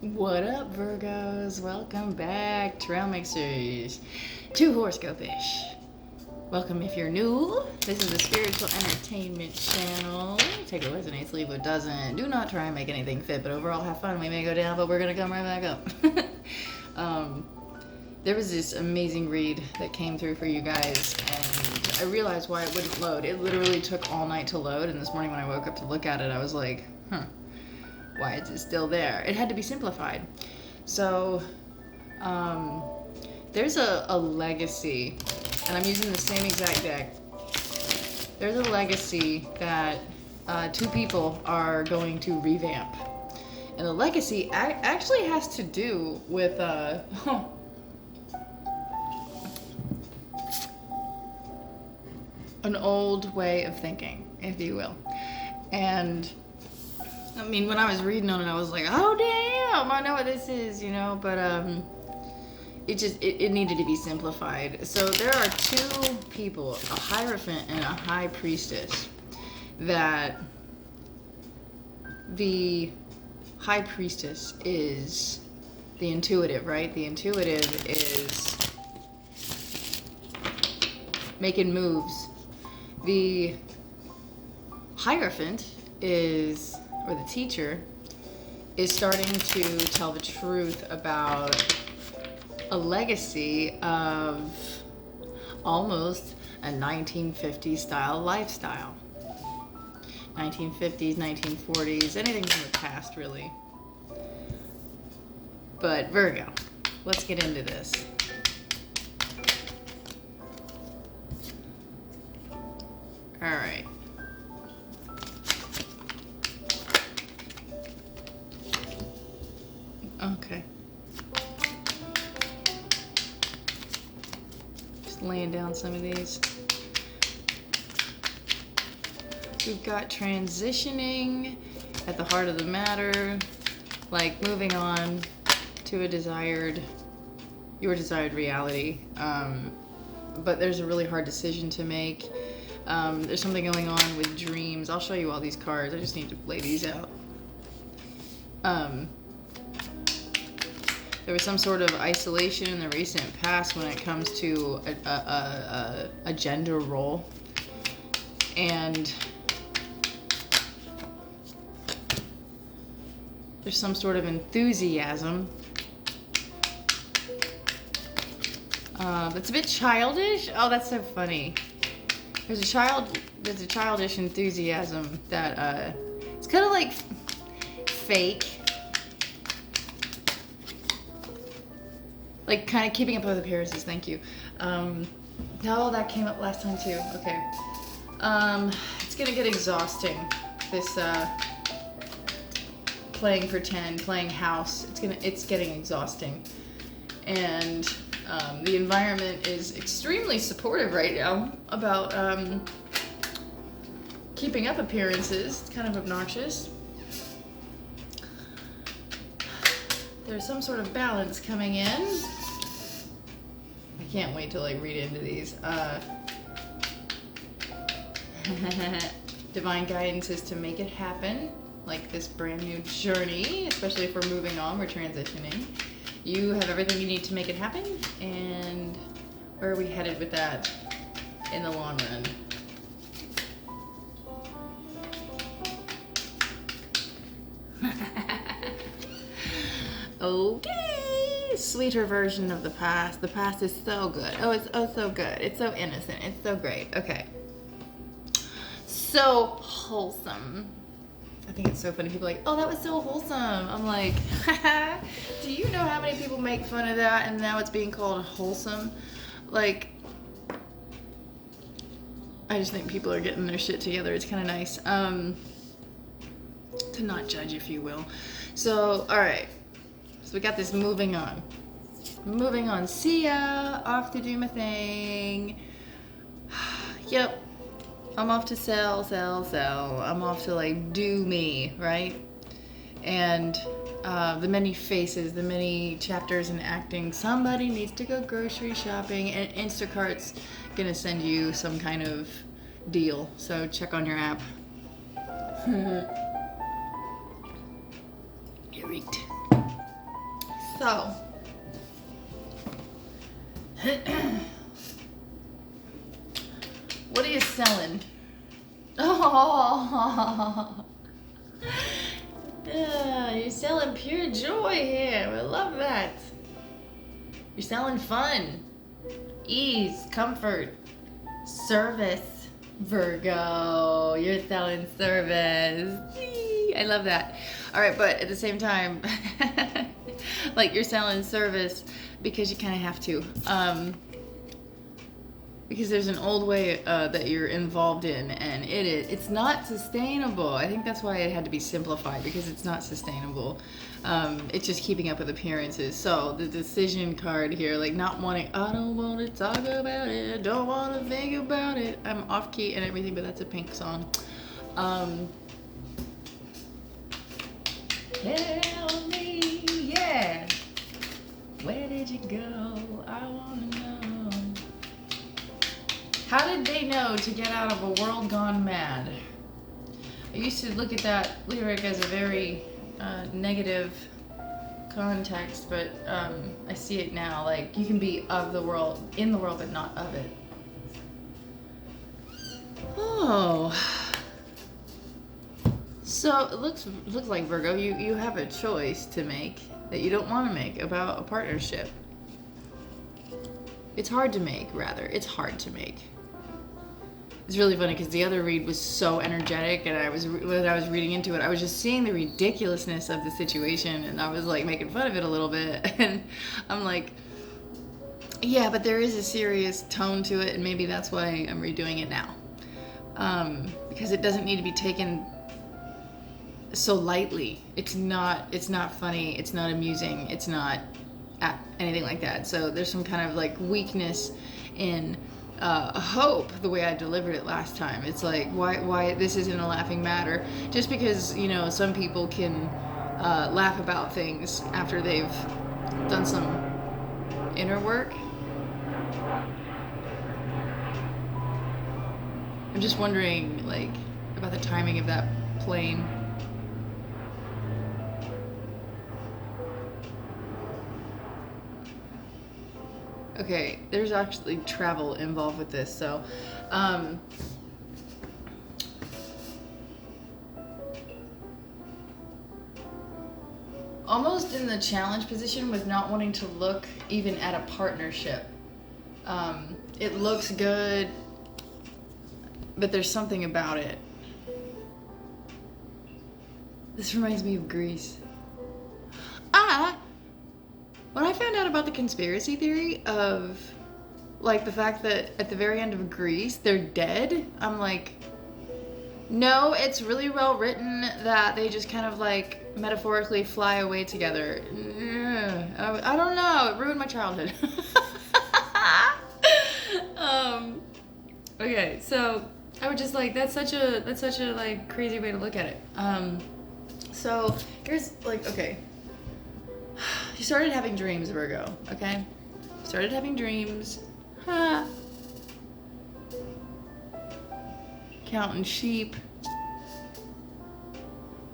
What up, Virgos? Welcome back, Trail Mixers, to Horoscope-ish. Welcome if you're new. This is a spiritual entertainment channel. Take what resonates, leave what doesn't. Do not try and make anything fit, but overall have fun. We may go down, but we're gonna come right back up. There was this amazing read that came through for you guys, and I realized why it wouldn't load. It literally took all night to load, and this morning when I woke up to look at it, I was like, why is it still there? It had to be simplified. So, there's a legacy, and I'm using the same exact deck. There's a legacy that two people are going to revamp. And the legacy actually has to do with an old way of thinking, if you will. And I mean, when I was reading on it, I was like, oh damn, I know what this is, you know, but it needed to be simplified. So there are two people, a Hierophant and a High Priestess, that the High Priestess is the intuitive, right? The intuitive is making moves. The Hierophant is, or the teacher, is starting to tell the truth about a legacy of almost a 1950s style lifestyle. 1950s, 1940s, anything from the past, really. But Virgo, let's get into this. All right. Okay. Just laying down some of these. We've got transitioning at the heart of the matter, like moving on to your desired reality. But there's a really hard decision to make. There's something going on with dreams. I'll show you all these cards. I just need to lay these out. There was some sort of isolation in the recent past when it comes to a gender role. And there's some sort of enthusiasm that's a bit childish. Oh, that's so funny. There's a childish enthusiasm that it's kind of like fake. Like kind of keeping up with appearances, thank you. No, that came up last time too. Okay. It's gonna get exhausting. This playing pretend, playing house. It's getting exhausting. And the environment is extremely supportive right now about keeping up appearances. It's kind of obnoxious. There's some sort of balance coming in. I can't wait to like read into these. Divine guidance is to make it happen, like this brand new journey, especially if we're moving on, we're transitioning. You have everything you need to make it happen, and where are we headed with that in the long run? Okay, sweeter version of the past. The past is so good. Oh, it's so good. It's so innocent. It's so great. Okay. So wholesome. I think it's so funny. People are like, oh, that was so wholesome. I'm like, do you know how many people make fun of that and now it's being called wholesome? Like, I just think people are getting their shit together. It's kind of nice. To not judge, if you will. So, all right. So we got this moving on. Moving on. See ya. Off to do my thing. Yep. I'm off to sell. I'm off to like do me, right? And the many faces, the many chapters in acting. Somebody needs to go grocery shopping, and Instacart's gonna send you some kind of deal. So check on your app. Get reeked. So, what are you selling? Oh, yeah, you're selling pure joy here. I love that. You're selling fun, ease, comfort, service. Virgo, you're selling service. I love that. All right, but at the same time, like you're selling service because you kind of have to. Because there's an old way that you're involved in, and it's not sustainable. I think that's why it had to be simplified, because it's not sustainable. It's just keeping up with appearances. So the decision card here, like not wanting, I don't want to talk about it, don't want to think about it. I'm off key and everything, but that's a Pink song. Tell me, yeah, where did you go? I want to know. How did they know to get out of a world gone mad? I used to look at that lyric as a very negative context, but I see it now. Like, you can be of the world, in the world, but not of it. Oh. So it looks like, Virgo, you have a choice to make that you don't want to make about a partnership. It's hard to make, rather. It's hard to make. It's really funny because the other read was so energetic, and when I was reading into it, I was just seeing the ridiculousness of the situation, and I was like making fun of it a little bit. And I'm like, yeah, but there is a serious tone to it, and maybe that's why I'm redoing it now. Because it doesn't need to be taken so lightly. It's not funny, it's not amusing, it's not anything like that. So there's some kind of like weakness in hope the way I delivered it last time. It's like, why this isn't a laughing matter, just because, you know, some people can laugh about things after they've done some inner work. I'm just wondering, like, about the timing of that plane. Okay, there's actually travel involved with this, so almost in the challenge position with not wanting to look even at a partnership. It looks good, but there's something about it. This reminds me of Greece. When I found out about the conspiracy theory of, like, the fact that at the very end of Greece, they're dead, I'm like, no, it's really well written that they just kind of, like, metaphorically fly away together. I don't know, it ruined my childhood. Okay, so I would just like, that's such a like crazy way to look at it. So here's like, okay. You started having dreams, Virgo, okay? Started having dreams. Counting sheep.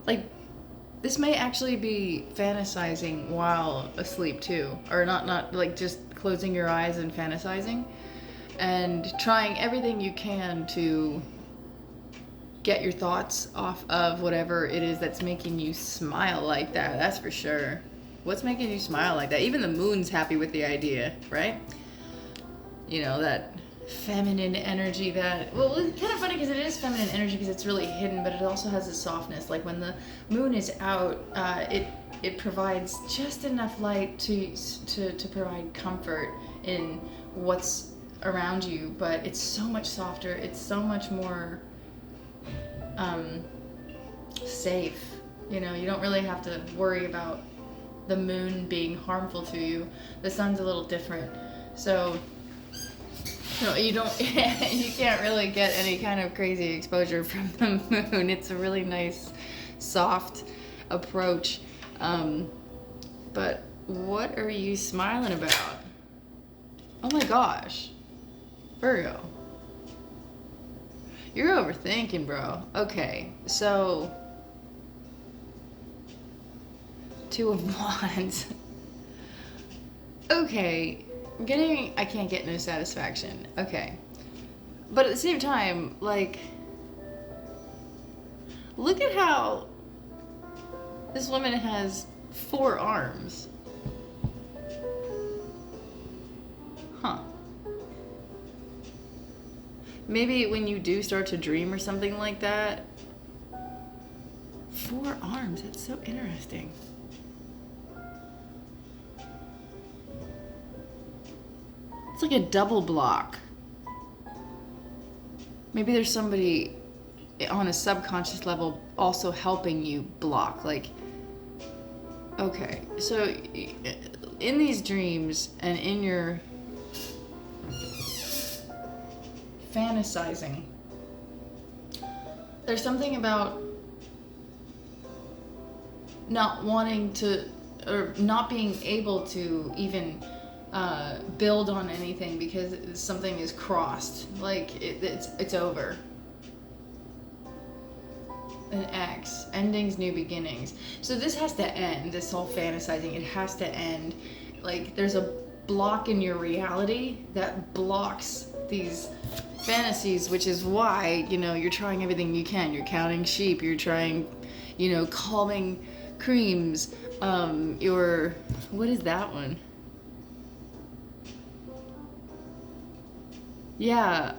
Like, this may actually be fantasizing while asleep too. Or not like just closing your eyes and fantasizing. And trying everything you can to get your thoughts off of whatever it is that's making you smile like that. That's for sure. What's making you smile like that? Even the moon's happy with the idea, right? You know, that feminine energy that, well, it's kind of funny because it is feminine energy because it's really hidden, but it also has a softness. Like when the moon is out, it provides just enough light to provide comfort in what's around you, but it's so much softer. It's so much more safe. You know, you don't really have to worry about the moon being harmful to you. The sun's a little different, so you don't you can't really get any kind of crazy exposure from the moon. It's a really nice soft approach. But what are you smiling about? Oh my gosh, Virgo, you're overthinking, bro. Okay, so Two of Wands. okay, I can't get no satisfaction. Okay. But at the same time, like, look at how this woman has 4 arms. Huh. Maybe when you do start to dream or something like that. 4 arms, that's so interesting. It's like a double block. Maybe there's somebody on a subconscious level also helping you block. Like, okay, so in these dreams and in your fantasizing, there's something about not wanting to, or not being able to even build on anything because something is crossed. Like it's over. An X, endings, new beginnings. So this has to end. This whole fantasizing, it has to end. Like there's a block in your reality that blocks these fantasies, which is why, you know, you're trying everything you can. You're counting sheep. You're trying, you know, calming creams. Your, what is that one? Yeah,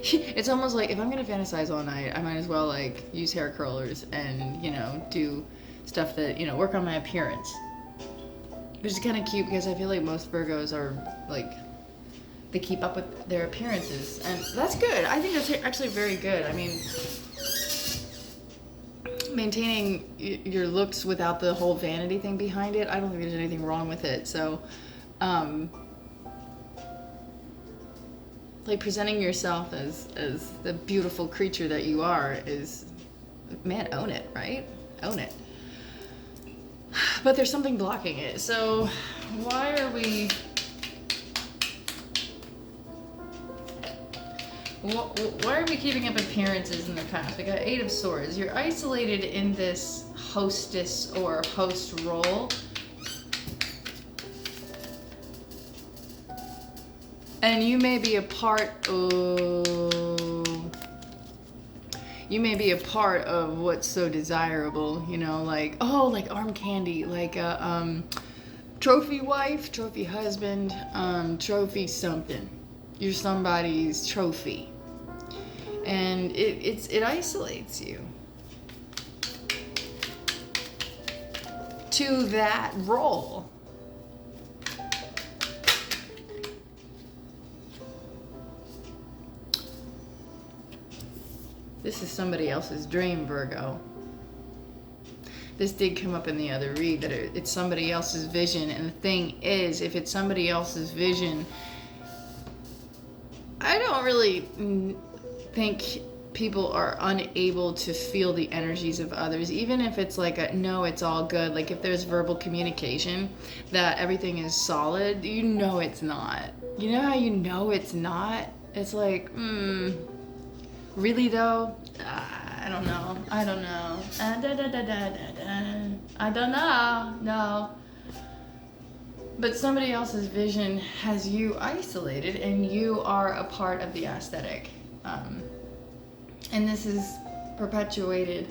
it's almost like if I'm gonna fantasize all night, I might as well like use hair curlers and, you know, do stuff that, you know, work on my appearance. Which is kind of cute because I feel like most Virgos are like, they keep up with their appearances, and that's good. I think that's actually very good. I mean, maintaining your looks without the whole vanity thing behind it, I don't think there's anything wrong with it. So, like presenting yourself as the beautiful creature that you are is, man, own it, right? Own it. But there's something blocking it. So why are we keeping up appearances in the past? We got 8 of Swords. You're isolated in this hostess or host role. And you may be a part of what's so desirable, you know, like, oh, like arm candy, like a trophy wife, trophy husband, trophy something. You're somebody's trophy. And it isolates you to that role. This is somebody else's dream, Virgo. This did come up in the other read, that it's somebody else's vision. And the thing is, if it's somebody else's vision, I don't really think people are unable to feel the energies of others, even if it's like a, no, it's all good. Like if there's verbal communication that everything is solid, you know it's not. You know how you know it's not? It's like, really though? I don't know. I don't know. No. But somebody else's vision has you isolated, and you are a part of the aesthetic. And this is perpetuated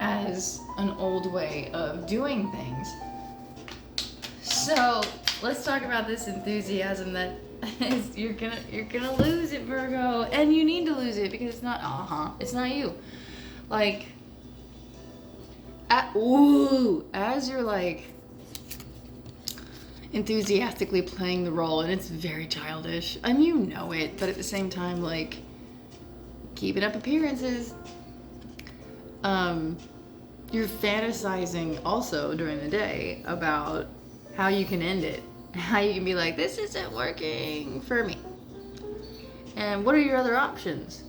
as an old way of doing things. So let's talk about this enthusiasm that you're gonna lose it, Virgo, and you need to lose it because it's not it's not you. Like as you're like enthusiastically playing the role, and it's very childish, and you know it, but at the same time, like, keeping up appearances, you're fantasizing also during the day about how you can end it, how you can be like, this isn't working for me, and what are your other options?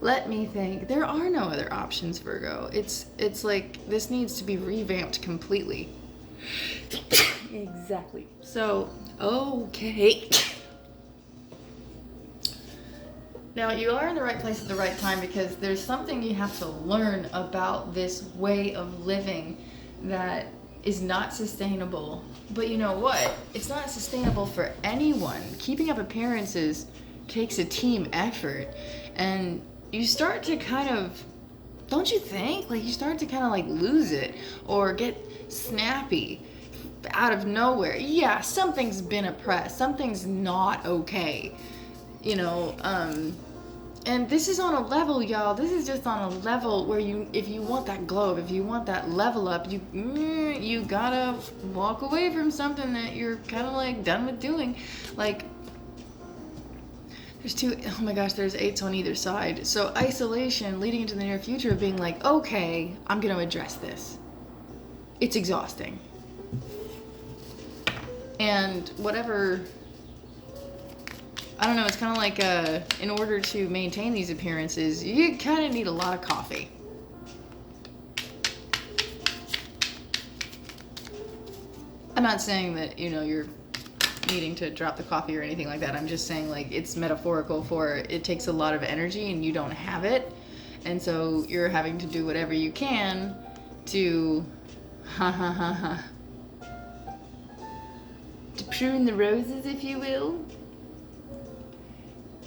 Let me think. There are no other options, Virgo. It's like this needs to be revamped completely. Exactly. So, okay. Now, you are in the right place at the right time, because there's something you have to learn about this way of living that is not sustainable. But you know what? It's not sustainable for anyone. Keeping up appearances takes a team effort. And you start to kind of, don't you think? Like, you start to kind of like lose it or get snappy out of nowhere. Yeah, something's been oppressed. Something's not okay. You know, and this is on a level, y'all. This is just on a level where if you want that glow, if you want that level up, you gotta walk away from something that you're kind of like done with doing. Like, oh my gosh, there's 8s on either side. So isolation leading into the near future of being like, okay, I'm gonna address this. It's exhausting. And whatever, I don't know, it's kind of like in order to maintain these appearances, you kind of need a lot of coffee. I'm not saying that, you know, you're needing to drop the coffee or anything like that. I'm just saying, like, it's metaphorical for it takes a lot of energy and you don't have it. And so you're having to do whatever you can to to prune the roses, if you will,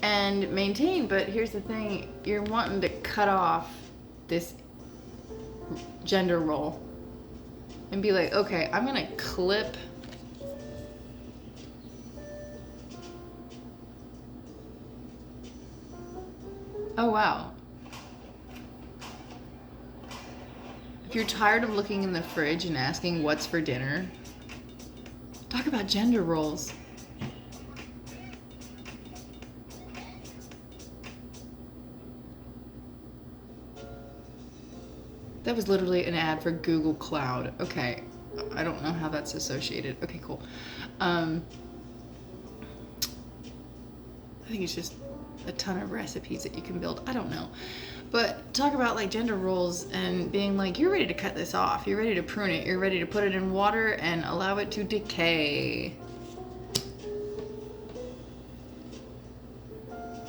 and maintain. But here's the thing, you're wanting to cut off this gender role and be like, okay, I'm gonna clip oh wow. If you're tired of looking in the fridge and asking what's for dinner, talk about gender roles. That was literally an ad for Google Cloud. Okay, I don't know how that's associated. Okay, cool. I think it's just a ton of recipes that you can build. I don't know. But talk about like gender roles and being like, you're ready to cut this off. You're ready to prune it. You're ready to put it in water and allow it to decay.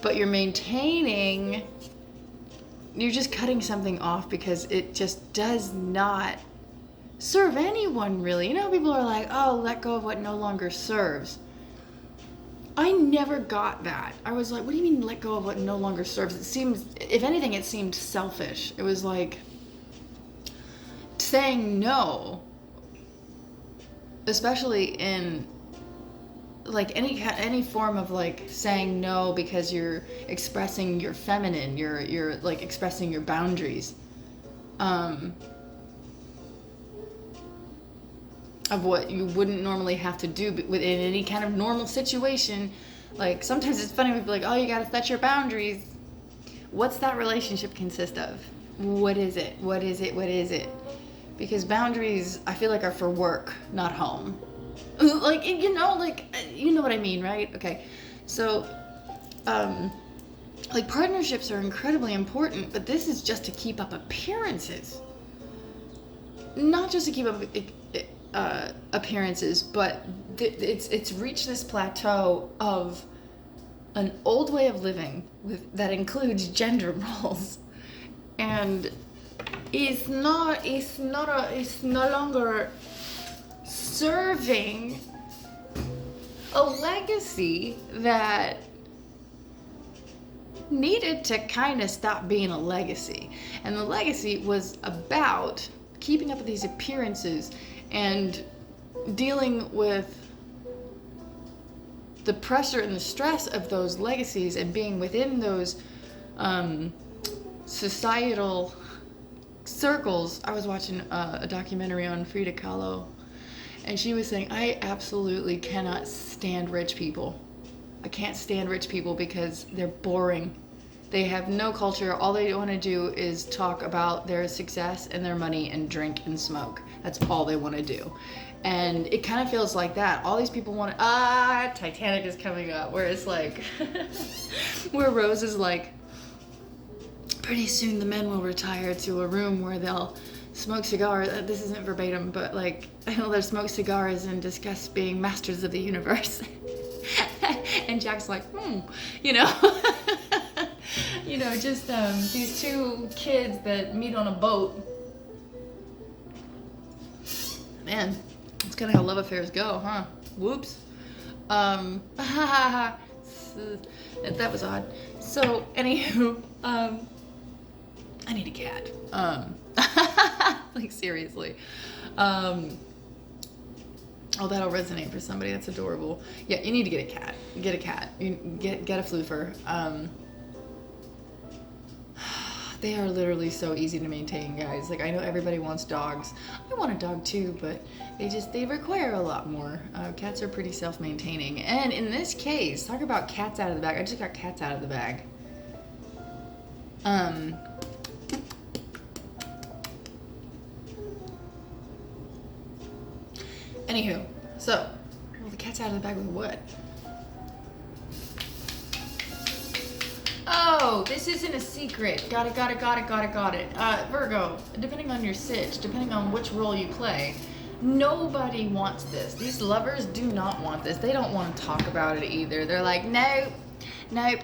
But you're maintaining, you're just cutting something off because it just does not serve anyone, really. You know, people are like, oh, let go of what no longer serves. I never got that. I was like, what do you mean let go of what no longer serves? It seems, if anything, it seemed selfish. It was like saying no, especially in like any form of like saying no because you're expressing your feminine, you're like expressing your boundaries. Of what you wouldn't normally have to do within any kind of normal situation. Like, sometimes it's funny when people are like, oh, you gotta set your boundaries. What's that relationship consist of? What is it? What is it? What is it? Because boundaries, I feel like, are for work, not home. Like, you know what I mean, right? Okay. So, like, partnerships are incredibly important, but this is just to keep up appearances. Not just to keep up appearances, but it's reached this plateau of an old way of living that includes gender roles, and it's no longer serving a legacy that needed to kind of stop being a legacy. And the legacy was about keeping up with these appearances and dealing with the pressure and the stress of those legacies and being within those societal circles. I was watching a documentary on Frida Kahlo, and she was saying, I absolutely cannot stand rich people. I can't stand rich people because they're boring. They have no culture. All they want to do is talk about their success and their money and drink and smoke. That's all they want to do. And it kind of feels like that. All these people want to, Titanic is coming up, where it's like, where Rose is like, pretty soon the men will retire to a room where they'll smoke cigars. This isn't verbatim, but like, they'll smoke cigars and discuss being masters of the universe. And Jack's like, you know. You know, just these two kids that meet on a boat. Man, that's kind of how love affairs go, huh? Whoops. That was odd. So, anywho, I need a cat. Like, seriously. Oh, that'll resonate for somebody. That's adorable. Yeah, you need to get a cat. Get a cat. You get a floofer. They are literally so easy to maintain, guys. Like, I know everybody wants dogs. I want a dog too, but they require a lot more. Cats are pretty self-maintaining. And in this case, talk about cats out of the bag. I just got cats out of the bag. Anywho, so, well, the cat's out of the bag with what? Oh, this isn't a secret. Got it. Virgo, depending on your sitch, depending on which role you play, nobody wants this. These lovers do not want this. They don't want to talk about it either. They're like, nope,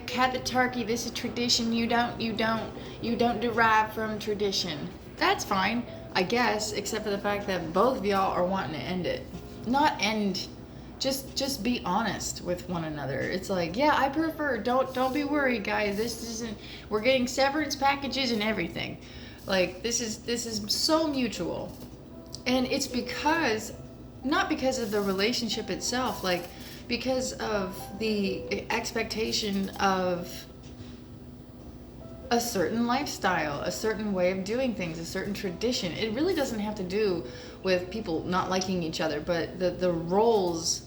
cat the turkey. This is tradition. You don't derive from tradition. That's fine, I guess, except for the fact that both of y'all are wanting to end it. Not end. Just be honest with one another. It's like, yeah, I prefer. Don't be worried, guys. This isn't. We're getting severance packages and everything. Like, this is so mutual, and it's not because of the relationship itself. Like, because of the expectation of a certain lifestyle, a certain way of doing things, a certain tradition. It really doesn't have to do with people not liking each other, but the roles.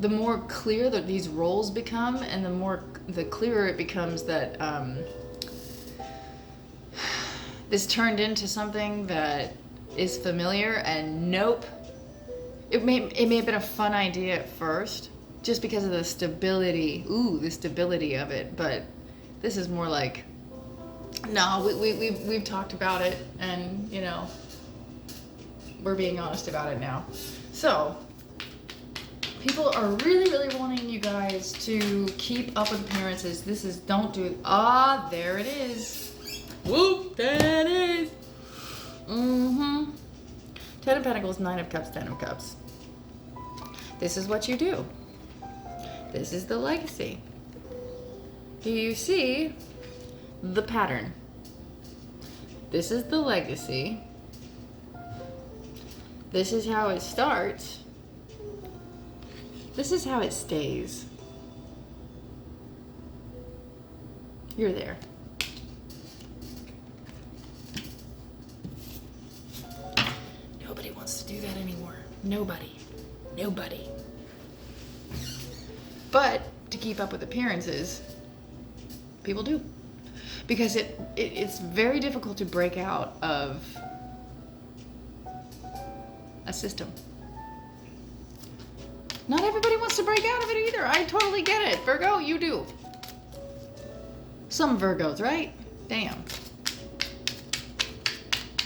The more clear that these roles become, and the clearer it becomes that this turned into something that is familiar, and nope. It may have been a fun idea at first, just because of the stability. The stability of it. But this is more like, no, we've talked about it, and you know, we're being honest about it now. So. People are really wanting you guys to keep up with appearances. Don't do it. There it is. Whoop, there it is. Ten of Pentacles, Nine of Cups, Ten of Cups. This is what you do. This is the legacy. Do you see the pattern? This is the legacy. This is how it starts. This is how it stays. You're there. Nobody wants to do that anymore. Nobody. But to keep up with appearances, people do. Because it's very difficult to break out of a system. Not everybody wants to break out of it either. I totally get it. Virgo, you do. Some Virgos, right? Damn.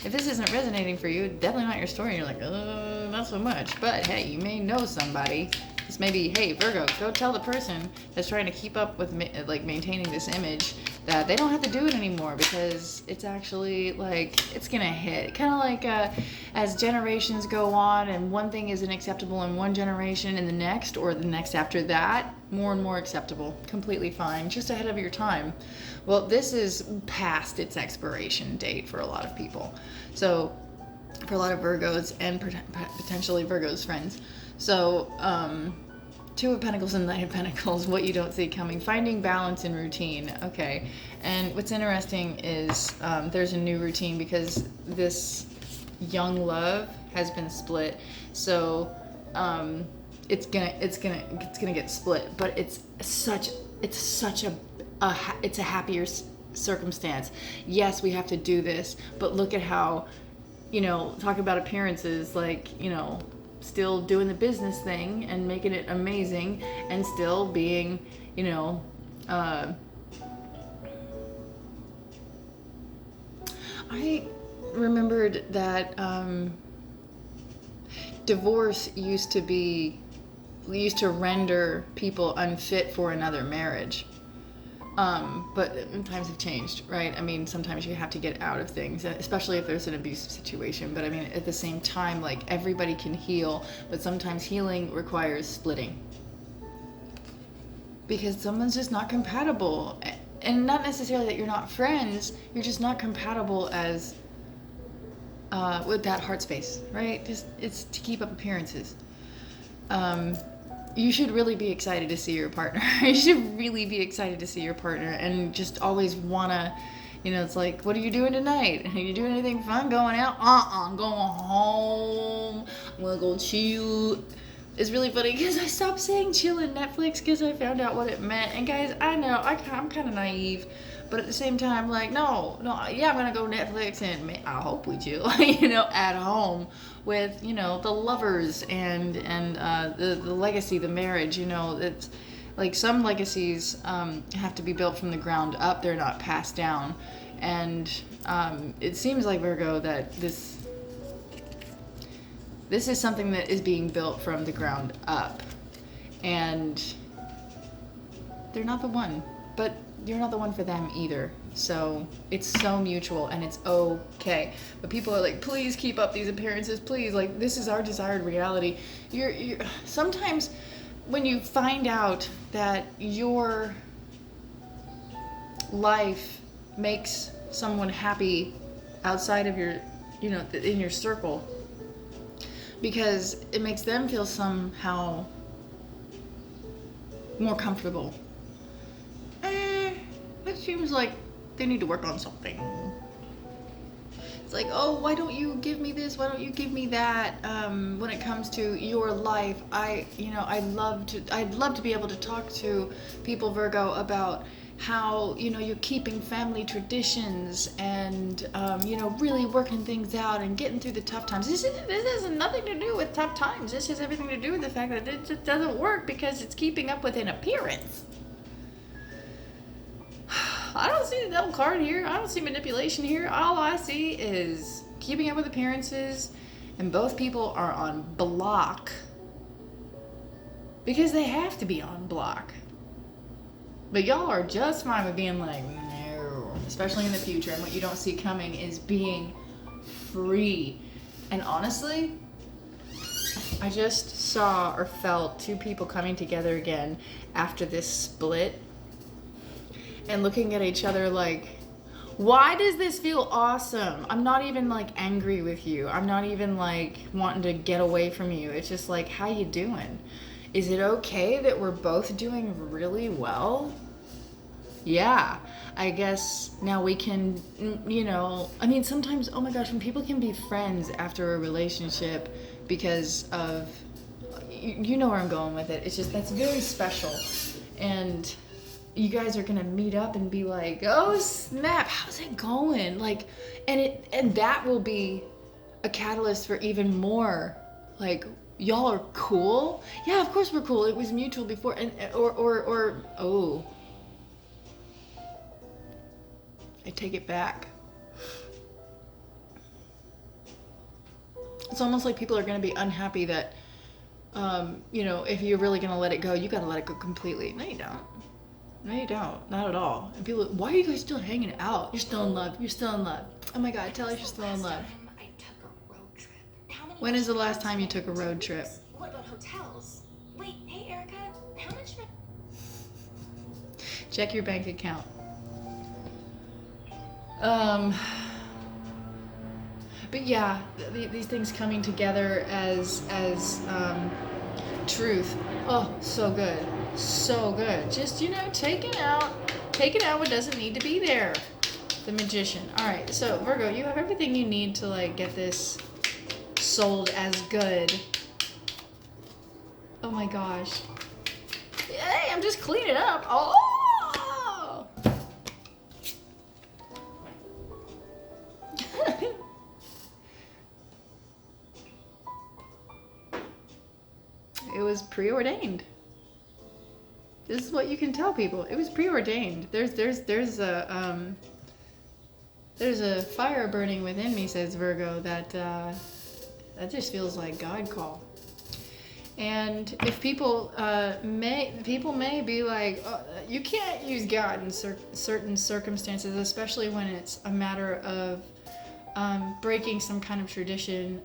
If this isn't resonating for you, definitely not your story. You're like, not so much. But hey, you may know somebody. This may be, hey, Virgo, go tell the person that's trying to keep up with maintaining this image that they don't have to do it anymore, because it's actually like, it's gonna hit. Kind of like as generations go on and one thing isn't acceptable in one generation, and the next or the next after that, more and more acceptable. Completely fine, just ahead of your time. Well, this is past its expiration date for a lot of people. So for a lot of Virgos and potentially Virgos friends. So, Two of Pentacles and Knight of Pentacles, what you don't see coming. Finding balance in routine. Okay. And what's interesting is there's a new routine, because this young love has been split. So it's gonna get split. But it's a happier circumstance. Yes, we have to do this, but look at how, talking about appearances, still doing the business thing and making it amazing, and still being, I remembered that divorce used to render people unfit for another marriage. But times have changed, right? I mean, sometimes you have to get out of things, especially if there's an abusive situation. But I mean, at the same time, like, everybody can heal, but sometimes healing requires splitting. Because someone's just not compatible. And not necessarily that you're not friends, you're just not compatible as with that heart space, right? Just, it's to keep up appearances. You should really be excited to see your partner. You should really be excited to see your partner, and just always wanna, you know, it's like, what are you doing tonight? Are you doing anything fun? Going out? I'm going home. I'm gonna go chill. It's really funny because I stopped saying chill in Netflix because I found out what it meant. And guys, I know I'm kind of naive, but at the same time, like, no, yeah, I'm gonna go Netflix, and I hope we chill, you know, at home with, you know, the lovers and the legacy, the marriage. You know, it's like some legacies have to be built from the ground up. They're not passed down, and it seems like, Virgo, that this is something that is being built from the ground up, and they're not the one, but you're not the one for them either. So it's so mutual, and it's okay. But people are like, please keep up these appearances, please. Like, this is our desired reality. You're sometimes when you find out that your life makes someone happy outside of your, you know, in your circle, because it makes them feel somehow more comfortable. It seems like they need to work on something. It's like, oh, why don't you give me this? Why don't you give me that? When it comes to your life, I'd love to be able to talk to people, Virgo, about how, you know, you're keeping family traditions and, you know, really working things out and getting through the tough times. This has nothing to do with tough times. This has everything to do with the fact that it just doesn't work because it's keeping up with an appearance. I don't see the devil card here. I don't see manipulation here. All I see is keeping up with appearances, and both people are on block because they have to be on block. But y'all are just fine with being like, no, especially in the future. And what you don't see coming is being free. And honestly, I just saw or felt two people coming together again after this split and looking at each other like, why does this feel awesome? I'm not even like angry with you. I'm not even like wanting to get away from you. It's just like, how you doing? Is it okay that we're both doing really well? Yeah, I guess now we can, you know, I mean, sometimes, oh my gosh, when people can be friends after a relationship because of, you know where I'm going with it. It's just, that's very special. And you guys are gonna meet up and be like, oh snap, how's it going? Like, and that will be a catalyst for even more, like, y'all are cool. Yeah, of course we're cool. It was mutual before, and oh, I take it back. It's almost like people are gonna be unhappy that, you know, if you're really gonna let it go, you gotta let it go completely. No, you don't. No, you don't. Not at all. And people, why are you guys still hanging out? You're still in love. You're still in love. Oh my God, tell us you're still in love. When is the last time you took a road trip? What about hotels? Wait, hey Erica, how much? Check your bank account. But yeah, these things coming together as truth. Oh, so good. So good. Just, you know, taking out what doesn't need to be there. The Magician. All right, so Virgo, you have everything you need to like get this sold as good. Oh my gosh. Hey, I'm just cleaning up. Oh. It was preordained. This is what you can tell people. It was preordained. There's a fire burning within me, says Virgo, that just feels like God call. And if people may be like, oh, you can't use God in certain circumstances, especially when it's a matter of breaking some kind of tradition.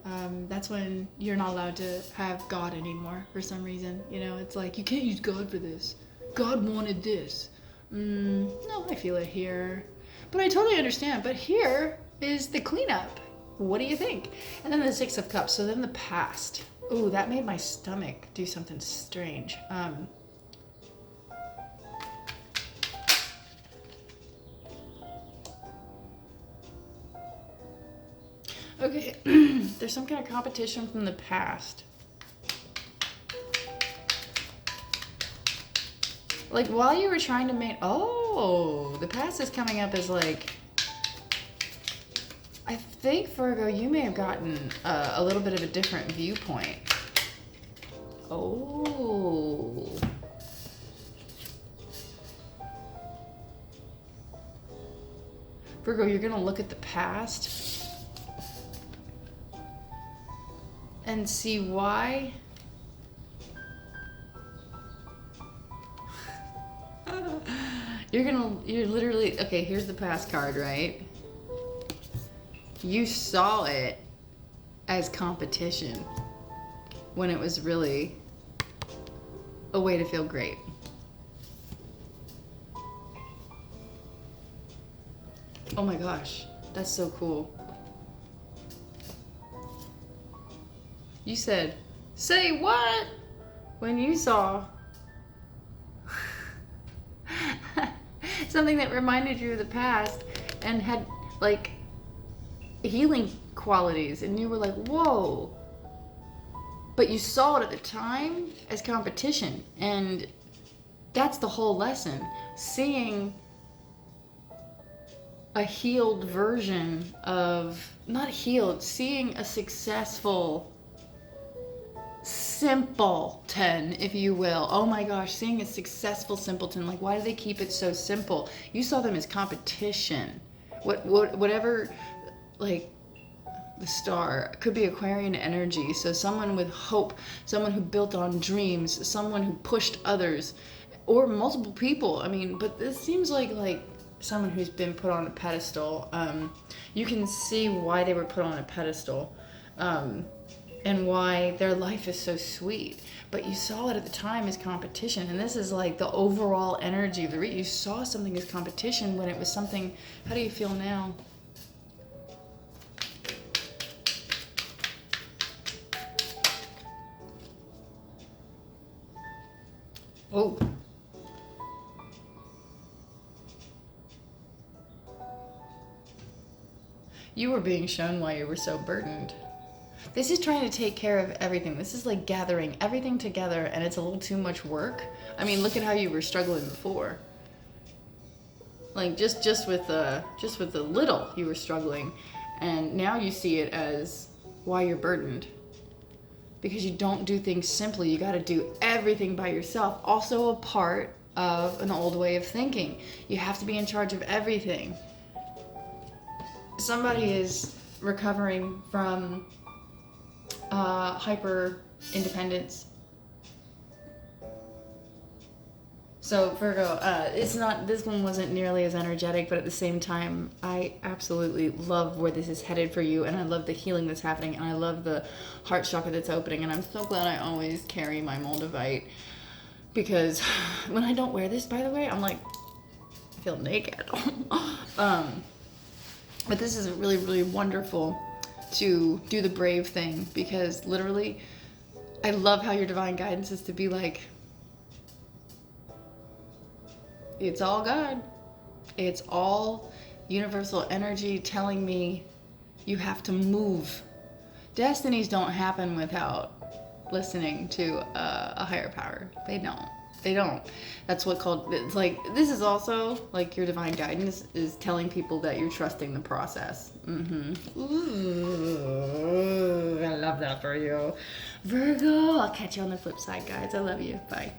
That's when you're not allowed to have God anymore for some reason. You know, it's like, you can't use God for this. God wanted this. No, I feel it here. But I totally understand. But here is the cleanup. What do you think? And then the Six of Cups. So then the past. Ooh, that made my stomach do something strange. Okay, there's some kind of competition from the past. Like, while you were trying to make... Oh, the past is coming up as, like... I think, Virgo, you may have gotten a little bit of a different viewpoint. Oh. Virgo, you're going to look at the past and see why. You're literally, okay, here's the past card, right? You saw it as competition when it was really a way to feel great. Oh my gosh, that's so cool. You said, say what? When you saw something that reminded you of the past and had like healing qualities, and you were like, whoa. But you saw it at the time as competition, and that's the whole lesson. Seeing a healed version of, not healed, seeing a successful simpleton, if you will. Oh my gosh, seeing a successful simpleton. Like, why do they keep it so simple? You saw them as competition. Whatever, like, the star could be Aquarian energy. So someone with hope, someone who built on dreams, someone who pushed others, or multiple people. I mean, but this seems like someone who's been put on a pedestal. You can see why they were put on a pedestal. And why their life is so sweet. But you saw it at the time as competition. And this is like the overall energy of the read. You saw something as competition when it was something. How do you feel now? Oh. You were being shown why you were so burdened. This is trying to take care of everything. This is like gathering everything together, and it's a little too much work. I mean, look at how you were struggling before. Like just with the little you were struggling, and now you see it as why you're burdened. Because you don't do things simply. You got to do everything by yourself. Also a part of an old way of thinking. You have to be in charge of everything. Somebody is recovering from hyper independence. So Virgo, it's not, this one wasn't nearly as energetic, but at the same time, I absolutely love where this is headed for you, and I love the healing that's happening, and I love the heart chakra that's opening, and I'm so glad I always carry my Moldavite, because when I don't wear this, by the way, I'm like, I feel naked. But this is really, really wonderful to do the brave thing, because literally, I love how your divine guidance is to be like, it's all God. It's all universal energy telling me you have to move. Destinies don't happen without listening to a higher power. They don't. They don't. That's what called, it's like, this is also like your divine guidance is telling people that you're trusting the process. Ooh, I love that for you. Virgo, I'll catch you on the flip side, guys. I love you. Bye.